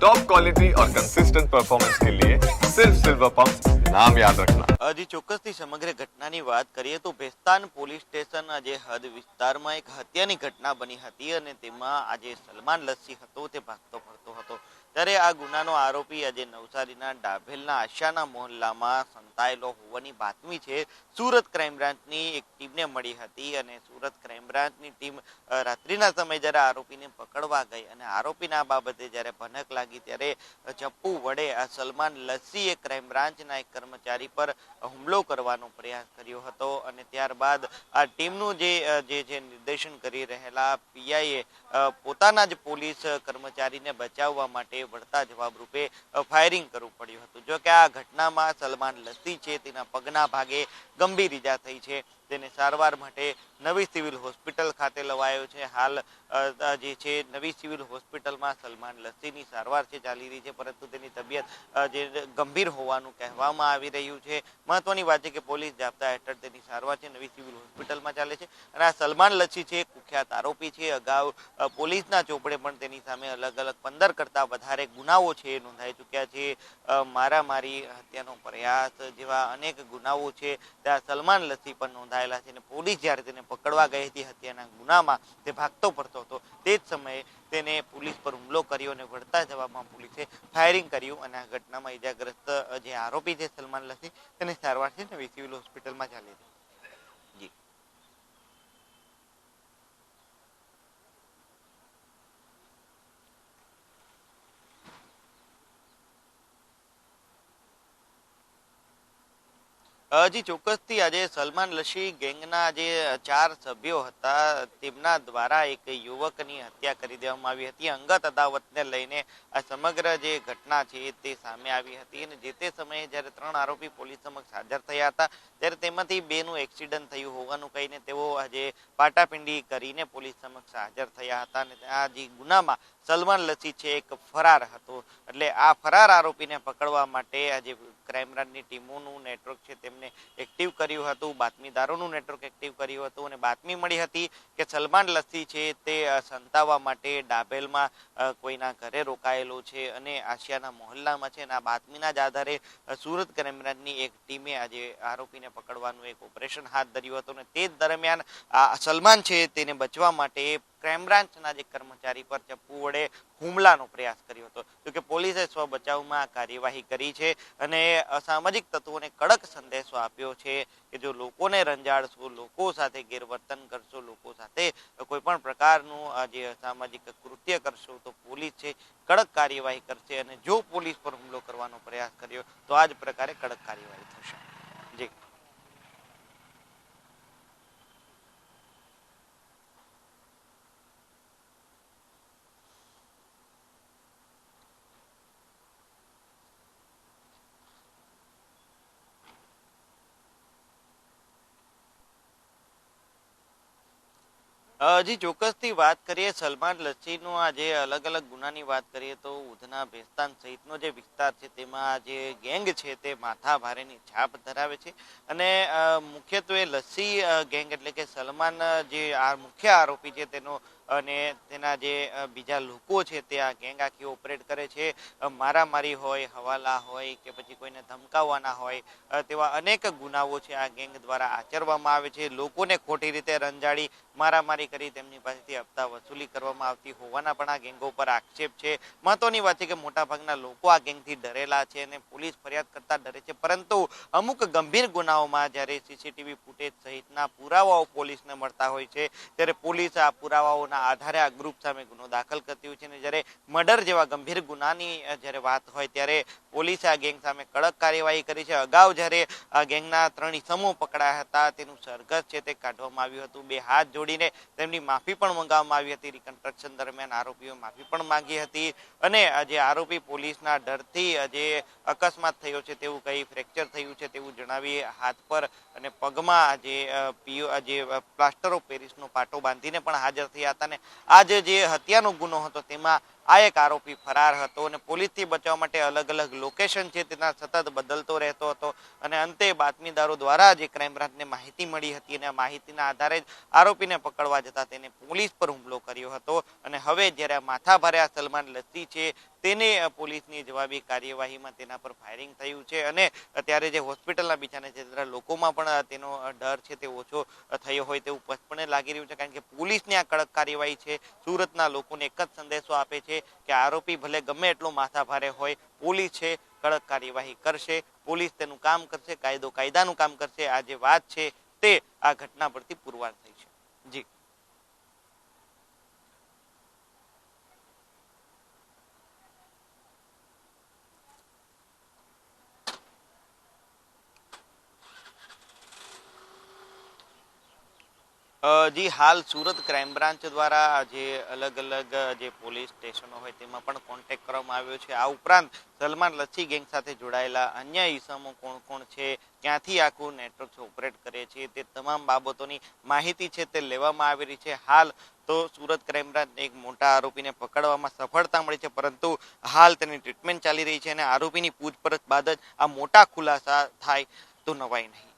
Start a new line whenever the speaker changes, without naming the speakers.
Top quality और consistent performance के लिए सिर्फ सिल्वर पंप नाम याद रखना।
હજી ચોક્કસથી સમગ્ર ઘટનાની વાત કરીએ તો ભેસ્તાન પોલીસ સ્ટેશન આજે હદ વિસ્તારમાં એક હત્યાની ઘટના બની હતી અને તેમાં આજે સલમાન લસ્સી હતો તે ભાગતો ફરતો હતો ત્યારે આ ગુનાનો આરોપી આજે નવસારીના ડાભેલના આશાના મોહલ્લામાં સંતાયેલો હોવાની બાતમી છે સુરત ક્રાઇમ બ્રાન્ચની એક ટીમને મળી હતી અને સુરત ક્રાઇમ બ્રાન્ચની ટીમ રાત્રિના સમયે જ્યારે આરોપીને પકડવા ગઈ અને આરોપીના બાબતે જ્યારે ભનક લાગી ત્યારે ચપ્પુ વડે આ સલમાન લસ્સીએ ક્રાઇમ બ્રાન્ચના એક કર્મચારી પર હુમલો કરવાનો પ્રયાસ કર્યો હતો અને ત્યારબાદ આ ટીમનું જે નિર્દેશન કરી રહેલા પીઆઈએ પોતાના જ પોલીસ કર્મચારીને બચાવવા માટે વળતા જવાબ રૂપે ફાયરિંગ કરવું પડ્યું હતું. જો કે આ ઘટનામાં સલમાન લસ્સી છે તેના પગના ભાગે ગંભીર ઈજા થઈ છે. તેને સારવાર માટે નવી સિવિલ હોસ્પિટલ ખાતે લવાયો છે. હાલ જે છે નવી સિવિલ હોસ્પિટલમાં સલમાન લસ્સીની સારવાર છે ચાલી રહી છે, પરંતુ તેની તબિયત જે ગંભીર હોવાનું કહેવામાં આવી રહ્યું છે. મહત્વની વાત છે કે પોલીસ જાપ્તા હેઠળ તેની સારવાર છે નવી સિવિલ હોસ્પિટલમાં ચાલે છે અને આ સલમાન લસ્સી છે કુખ્યાત આરોપી છે. અગાઉ પોલીસના ચોપડે પણ તેની સામે અલગ અલગ 15 કરતા વધારે ગુનાઓ છે નોંધાઈ ચૂક્યા છે. મારામારી, હત્યાનો પ્રયાસ જેવા અનેક ગુનાઓ છે ત્યાં સલમાન લસ્સી પણ નોંધાયેલા છે અને પોલીસ જ્યારે તેને પકડવા ગઈ હતી હત્યાના ગુનામાં તે ભાગતો ફરતો હતો તે જ સમયે તેને પોલીસ પર હુમલો કર્યો અને વળતા જવાબમાં પોલીસે ફાયરિંગ કર્યું અને આ ઘટનામાં ઈજાગ્રસ્ત જે આરોપી છે સલમાન લસ્સી તેની સારવાર છે નવી સિવિલ હોસ્પિટલમાં ચાલી રહી. જી હજી ચોક્કસથી આજે સલમાન લસ્સી ગેંગના જે 4 સભ્યો હતા તેમના દ્વારા એક યુવકની હત્યા કરી દેવામાં આવી હતી. અંગત અદાવતને લઈને આ સમગ્ર જે ઘટના છે તે સામે આવી હતી અને જે તે સમયે જ્યારે 3 આરોપી પોલીસ સમક્ષ હાજર થયા હતા ત્યારે તેમાંથી 2નું એક્સિડન્ટ થયું હોવાનું કહીને તેઓ આજે પાટાપિંડી કરીને પોલીસ સમક્ષ હાજર થયા હતા અને આ જે ગુનામાં સલમાન લસ્સી છે એક ફરાર હતો. એટલે આ ફરાર આરોપીને પકડવા માટે આજે ક્રાઇમ બ્રાન્ચની ટીમોનું નેટવર્ક છે તેમને એક્ટિવ કર્યું હતું, બાતમીદારોનું નેટવર્ક એક્ટિવ કર્યું હતું અને બાતમી મળી હતી કે સલમાન લસ્સી છે તે સંતાવા માટે ડાભેલમાં કોઈના ઘરે રોકાયેલો છે અને આશિયાના મોહલ્લામાં છે અને આ બાતમીના જ આધારે સુરત ક્રાઇમ બ્રાન્ચની એક ટીમે આજે આરોપીને પકડવાનું એક ઓપરેશન હાથ ધર્યું હતું અને તે જ દરમિયાન આ સલમાન છે તેને બચવા માટે ક્રાઇમ બ્રાન્ચના જે કર્મચારી પર ચપ્પુ વડે હુમલાનો પ્રયાસ કર્યો હતો. જોકે પોલીસે સ્વ બચાવમાં કાર્યવાહી કરી છે અને અસામાજિક તત્વોને કડક સંદેશો આપ્યો છે કે જો લોકોને રંજાડશો, લોકો સાથે ગેરવર્તન કરશો, લોકો સાથે કોઈ પણ પ્રકારનું જે અસામાજિક કૃત્ય કરશો તો પોલીસ છે કડક કાર્યવાહી કરશે અને જો પોલીસ પર હુમલો કરવાનો પ્રયાસ કર્યો તો આ જ પ્રકારે કડક કાર્યવાહી થશે. જી હજી ચોક્કસથી વાત કરીએ સલમાન લસ્સીનો આજે અલગ અલગ ગુનાની વાત કરીએ તો ઉધના, ભેસ્તાન સહિતનો જે વિસ્તાર છે તેમાં જે ગેંગ છે તે માથા ભારેની છાપ ધરાવે છે અને મુખ્યત્વે લસ્સી ગેંગ એટલે કે સલમાન જે આ મુખ્ય આરોપી છે તેનો અને તેના જે બીજા લોકો છે તે આ ગેંગ આખી ઓપરેટ કરે છે. મારામારી હોય, હવાલા હોય કે પછી કોઈને ધમકાવવાના હોય તેવા અનેક ગુનાઓ છે આ ગેંગ દ્વારા આચરવામાં આવે છે. લોકોને ખોટી રીતે રંજાડી મારામારી કરી તેમની પાસેથી હપ્તા વસૂલી કરવામાં આવતી હોવાના પણ આ ગેંગો પર આક્ષેપ છે. મહત્વની વાત છે કે મોટાભાગના લોકો આ ગેંગથી ડરેલા છે અને પોલીસ ફરિયાદ કરતા ડરે છે, પરંતુ અમુક ગંભીર ગુનાઓમાં જ્યારે સીસીટીવી ફૂટેજ સહિતના પુરાવાઓ પોલીસને મળતા હોય છે ત્યારે પોલીસ આ પુરાવાઓના આધારે આ ગ્રુપ સામે ગુનો દાખલ કરતી હોય છે અને જ્યારે મર્ડર જેવા ગંભીર ગુનાની જ્યારે વાત હોય ત્યારે પોલીસે આ ગેંગ સામે કડક કાર્યવાહી કરી છે. અગાઉ જ્યારે આ ગેંગના 3 ઇસમો પકડાયા હતા તેનું સરઘસ છે તે કાઢવામાં આવ્યું હતું. 2 હાથ જોડીને તેમની માફી પણ મંગાવવામાં આવી હતી. રિકન્સ્ટ્રક્શન દરમિયાન આરોપીઓ માફી પણ માંગી હતી અને જે આરોપી પોલીસના ડરથી જે અકસ્માત થયો છે તેવું કહી ફ્રેક્ચર થયું છે તેવું જણાવી હાથ પર અને પગમાં જે પ્લાસ્ટર ઓફ પેરિસનો પાટો બાંધીને પણ હાજર થયા હતા અને આ જે હત્યાનો ગુનો હતો તેમાં આ એક આરોપી ફરાર હતો અને પોલીસથી બચાવવા માટે અલગ અલગ લોકેશન છે તેના સતત બદલતો રહેતો હતો અને અંતે બાતમીદારો દ્વારા જે ક્રાઇમ બ્રાન્ચને માહિતી મળી હતી અને આ માહિતીના આધારે જ આરોપીને પકડવા જતા તેને પોલીસ પર હુમલો કર્યો હતો અને હવે જ્યારે આ માથાભારે આ સલમાન લસ્સી છે તેને પોલીસની જવાબી કાર્યવાહીમાં તેના પર ફાયરિંગ થયું છે અને અત્યારે જે હોસ્પિટલના બિછાને છે ત્યારે લોકોમાં પણ તેનો ડર છે તે ઓછો થયો હોય તેવું સ્પષ્ટપણે લાગી રહ્યું છે કારણ કે પોલીસની આ કડક કાર્યવાહી છે સુરતના લોકોને એક જ સંદેશો આપે છે કે આરોપી ભલે ગમે એટલો માથાભારે હોય, પોલીસ છે કડક કાર્યવાહી કરશે, પોલીસ તેનું કામ કરશે, કાયદો કાયદાનું કામ કરશે. આ જે વાત છે તે આ ઘટના પરથી પુરવાર થઈ છે. જી જી હાલ સુરત ક્રાઇમ બ્રાન્ચ દ્વારા જે અલગ અલગ જે પોલીસ સ્ટેશનો હોય તેમાં પણ કોન્ટેક્ટ કરવામાં આવ્યો છે. આ ઉપરાંત સલમાન લસ્સી ગેંગ સાથે જોડાયેલા અન્ય ઈસમો કોણ કોણ છે, ક્યાંથી આખું નેટવર્ક ઓપરેટ કરે છે, તે તમામ બાબતોની માહિતી છે તે લેવામાં આવી રહી છે. હાલ તો સુરત ક્રાઇમ બ્રાન્ચ એક મોટા આરોપીને પકડવામાં સફળતા મળી છે, પરંતુ હાલ તેની ટ્રીટમેન્ટ ચાલી રહી છે અને આરોપીની પૂછપરછ બાદ જ આ મોટા ખુલાસા થાય તો નવાઈ નહીં.